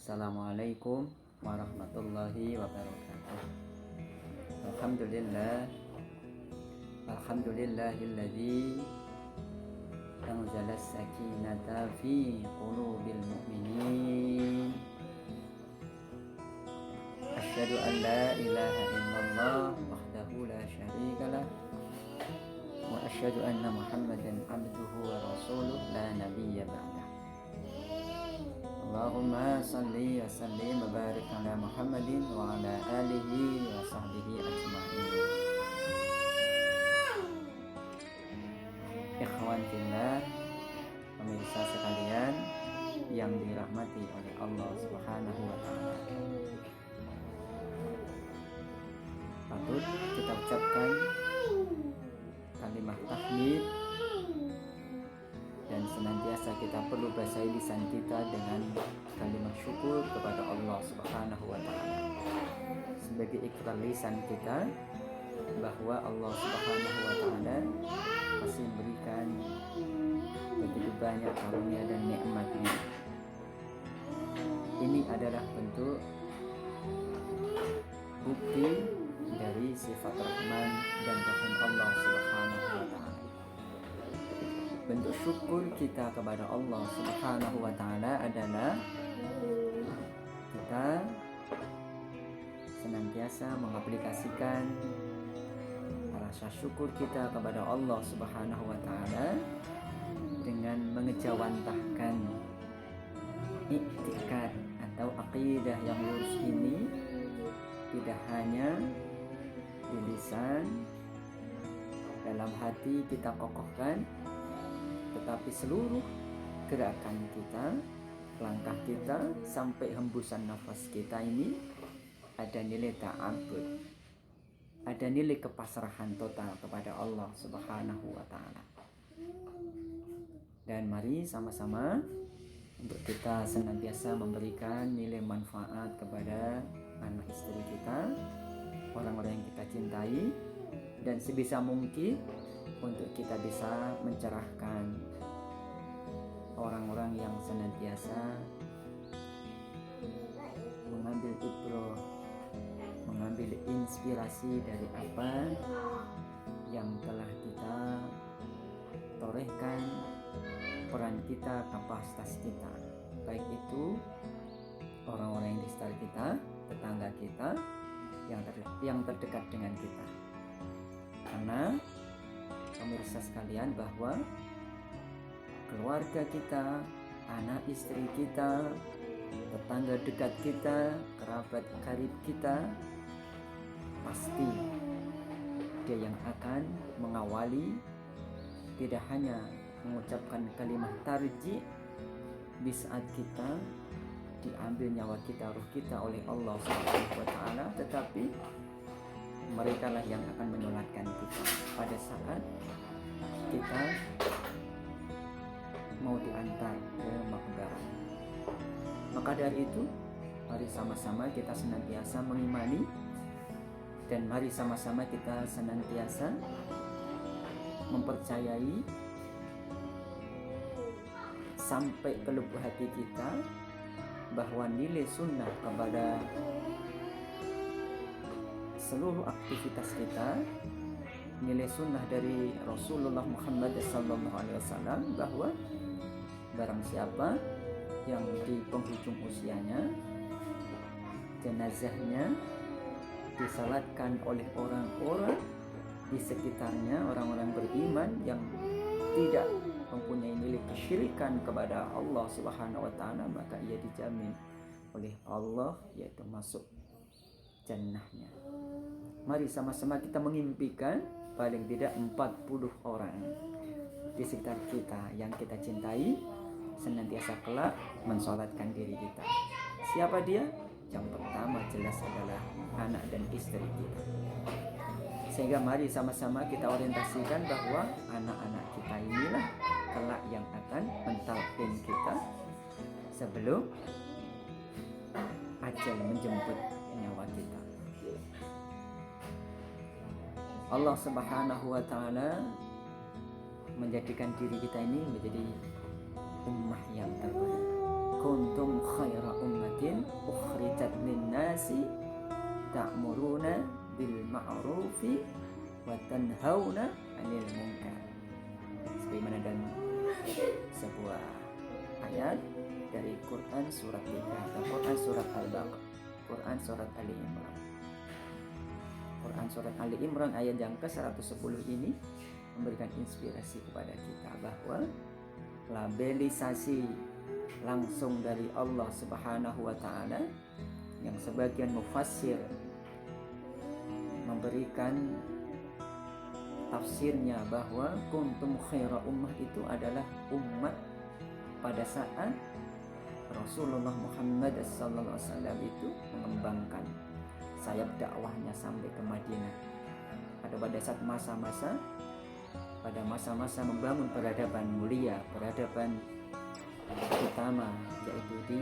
Assalamualaikum warahmatullahi wabarakatuh. Alhamdulillah, alhamdulillahilladzi anzala as-sakinata fi qulubil mu'minin. Asyhadu an la ilaha illallah wahdahu la syarikalah wa asyhadu anna Muhammadan abduhu wa rasuluh la nabiyya ba'dah. Allahumma salli wa sallim wa barik ala Muhammadin wa ala alihi wa sahbihi ajma'in. Ikhwan fillah, pemirsa sekalian yang dirahmati oleh Allah Subhanahu wa taala. Patut kita ucapkan kalimat tahmid dan senantiasa kita perlu basahi lisan kita dengan kalimat syukur kepada Allah Subhanahu wa taala sebagai ikrar lisan kita bahwa Allah Subhanahu wa taala masih memberikan begitu banyak karunia dan nikmat-Nya. Ini adalah bentuk bukti dari sifat Rahman dan Rahim Allah Subhanahu wa taala. Bentuk syukur kita kepada Allah Subhanahu wa taala adalah kita senantiasa mengaplikasikan rasa syukur kita kepada Allah Subhanahu wa taala dengan mengejawantahkan i'tikad atau aqidah yang lurus ini tidak hanya di lisan, dalam hati kita kokohkan, tetapi seluruh gerakan kita, langkah kita, sampai hembusan nafas kita ini ada nilai ta'abbud, ada nilai kepasrahan total kepada Allah Subhanahu wa taala. Dan mari sama-sama untuk kita senantiasa memberikan nilai manfaat kepada anak istri kita, orang-orang yang kita cintai, dan sebisa mungkin untuk kita bisa mencerahkan orang-orang yang senantiasa mengambil ibrah, mengambil inspirasi dari apa yang telah kita torehkan, peran kita, kapasitas kita, baik itu orang-orang yang di sekitar kita, tetangga kita, yang terdekat dengan kita. Karena pemirsa sekalian, bahwa keluarga kita, anak istri kita, tetangga dekat kita, kerabat karib kita, pasti dia yang akan mengawali, tidak hanya mengucapkan kalimat tarji di saat kita diambil nyawa kita, ruh kita oleh Allah Subhanahu wa taala, tetapi mereka lah yang akan menyolatkan kita pada saat kita mau diantar ke makbarah. Maka dari itu, mari sama-sama kita senantiasa mengimani, dan mari sama-sama kita senantiasa mempercayai sampai ke lubuk hati kita bahwa nilai sunnah kepada seluruh aktivitas kita, nilai sunnah dari Rasulullah Muhammad SAW, bahwa barang siapa yang di penghujung usianya jenazahnya disalatkan oleh orang-orang di sekitarnya, orang-orang beriman yang tidak mempunyai nilai kesyirikan kepada Allah Subhanahu wa taala, maka ia dijamin oleh Allah yaitu masuk jannahnya. Mari sama-sama kita mengimpikan paling tidak 40 orang di sekitar kita yang kita cintai senantiasa kelak mensolatkan diri kita. Siapa dia? Yang pertama jelas adalah anak dan istri kita. Sehingga mari sama-sama kita orientasikan bahwa anak-anak kita inilah kelak yang akan mentalkin kita sebelum ajal menjemput nyawa kita. Allah Subhanahu wa taala menjadikan diri kita ini menjadi ummah yang terbaik. kuntum khaira ummatin ukhrijat lin-nasi ta'muruna bil ma'rufi wa tanhauna 'anil munkar. Sebagaimana dalam sebuah ayat dari Quran surat 3 atau Quran surat Al-Baqarah, Quran surat Ali Imran. Quran surat Ali Imran ayat yang ke-110 ini memberikan inspirasi kepada kita bahwa labelisasi langsung dari Allah Subhanahu wa taala yang sebagian mufassir memberikan tafsirnya bahwa kuntum khaira ummah itu adalah umat pada saat Rasulullah Muhammad SAW itu mengembangkan sayap dakwahnya sampai ke Madinah. Pada saat pada masa-masa membangun peradaban mulia, peradaban utama, yaitu di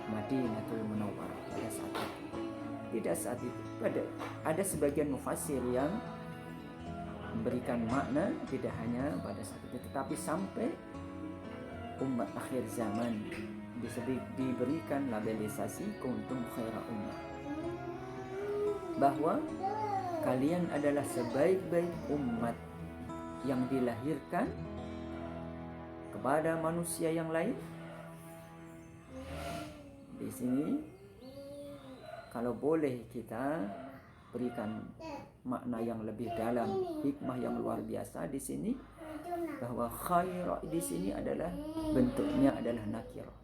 Madinatul Munawwarah pada saat itu. Tidak saat itu, ada sebagian mufassir yang memberikan makna tidak hanya pada saat itu, tetapi sampai umat akhir zaman diberikan labelisasi kuntum khaira ummah, bahwa kalian adalah sebaik-baik umat yang dilahirkan kepada manusia yang lain. Di sini kalau boleh kita berikan makna yang lebih dalam, hikmah yang luar biasa di sini, bahwa khaira di sini adalah bentuknya adalah nakirah.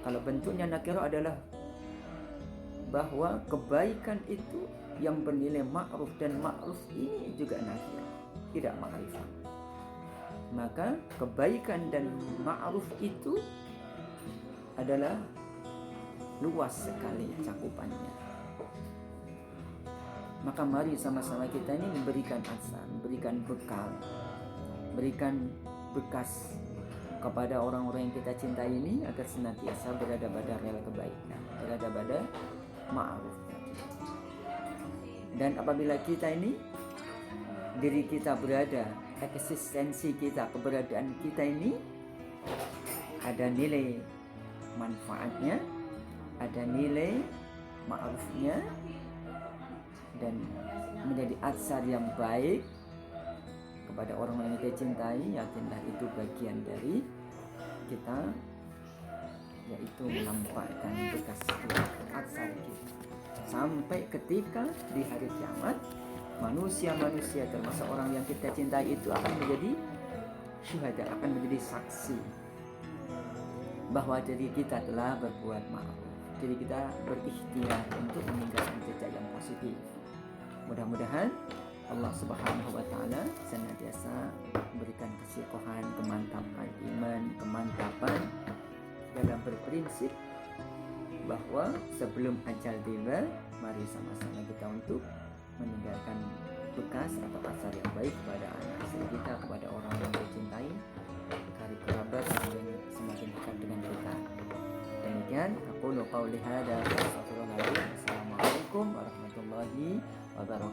Kalau bentuknya nakirah adalah bahwa kebaikan itu yang bernilai ma'ruf, dan ma'ruf ini juga nakirah, tidak ma'rifah. Maka kebaikan dan ma'ruf itu adalah luas sekali cakupannya. Maka mari sama-sama kita ini memberikan asal, memberikan bekal, berikan bekas kepada orang-orang yang kita cintai ini agar senantiasa berada pada rel kebaikan, berada pada ma'ruf. Dan apabila kita ini, diri kita berada, eksistensi kita, keberadaan kita ini ada nilai manfaatnya, ada nilai ma'rufnya, dan menjadi atsar yang baik kepada orang-orang yang kita cintai, yakinlah itu bagian dari kita, yaitu menampakkan bekas atsar kita sampai ketika di hari kiamat manusia-manusia termasuk orang yang kita cintai itu akan menjadi syuhada, akan menjadi saksi bahwa diri kita telah berbuat ma'ruf, diri kita berikhtiar untuk meninggalkan jejak yang positif. Mudah-mudahan Allah Subhanahu wa taala senantiasa memberikan kesikohan, kemantapan iman, kemantapan dalam berprinsip bahwa sebelum ajal tiba, mari sama-sama kita untuk meninggalkan bekas atau asar yang baik kepada anak istri kita, kepada orang yang kita cintai, karib kerabat yang semakin dekat dengan kita. Demikian aku qauli hada wa astaghfirullahaladzim. Assalamualaikum warahmatullahi wabarakatuh.